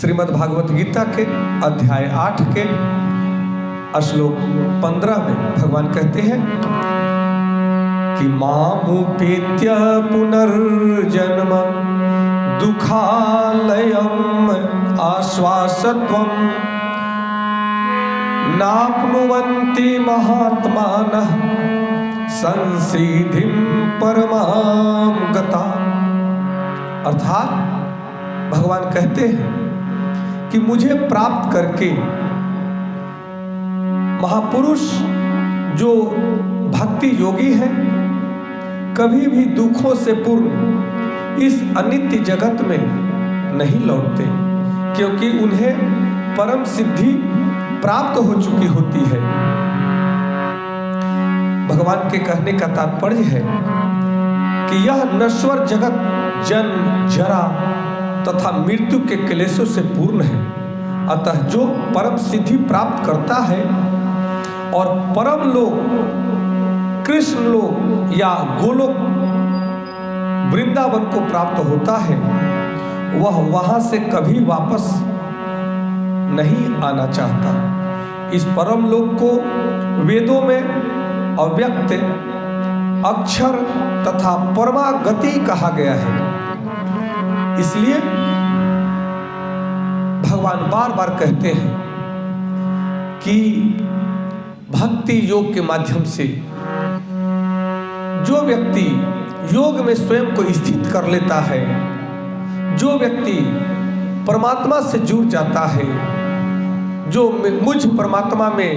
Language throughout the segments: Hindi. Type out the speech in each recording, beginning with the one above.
श्रीमद् भागवत गीता के अध्याय 8 के श्लोक 15 में भगवान कहते हैं कि मामुपेत्य पुनर्जन्म दुखालयम आश्वासत्वम नाप्नुवन्ति महात्मानः संसिद्धिं परमां गता। अर्थात भगवान कहते हैं कि मुझे प्राप्त करके महापुरुष जो भक्ति योगी हैं कभी भी दुखों से पूर्ण इस अनित्य जगत में नहीं लौटते, क्योंकि उन्हें परम सिद्धि प्राप्त हो चुकी होती है। भगवान के कहने का तात्पर्य है कि यह नश्वर जगत जन्म जरा तथा मृत्यु के क्लेशों से पूर्ण है। अतः जो परम सिद्धि प्राप्त करता है और परम लोक कृष्ण लोक या गोलोक वृंदावन को प्राप्त होता है वह वहां से कभी वापस नहीं आना चाहता। इस परम लोक को वेदों में अव्यक्त अक्षर तथा परमागति कहा गया है। इसलिए भगवान बार बार कहते हैं कि भक्ति योग के माध्यम से जो व्यक्ति योग में स्वयं को स्थित कर लेता है, जो व्यक्ति परमात्मा से जुड़ जाता है, जो मुझ परमात्मा में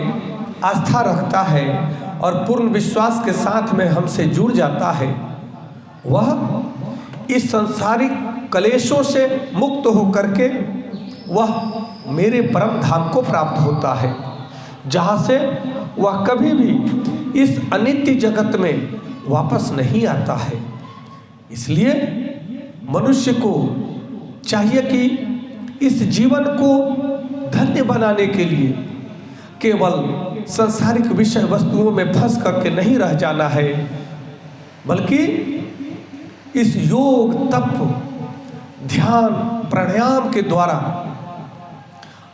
आस्था रखता है और पूर्ण विश्वास के साथ में हमसे जुड़ जाता है, वह इस सांसारिक कलेशों से मुक्त होकर के वह मेरे परम धाम को प्राप्त होता है, जहाँ से वह कभी भी इस अनित्य जगत में वापस नहीं आता है। इसलिए मनुष्य को चाहिए कि इस जीवन को धन्य बनाने के लिए केवल सांसारिक विषय वस्तुओं में फंस करके नहीं रह जाना है, बल्कि इस योग तप ध्यान प्राणायाम के द्वारा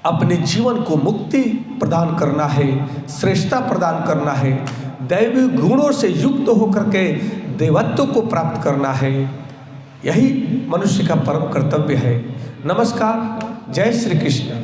अपने जीवन को मुक्ति प्रदान करना है, श्रेष्ठता प्रदान करना है, दैवी गुणों से युक्त होकर के देवत्व को प्राप्त करना है। यही मनुष्य का परम कर्तव्य है। नमस्कार, जय श्री कृष्ण।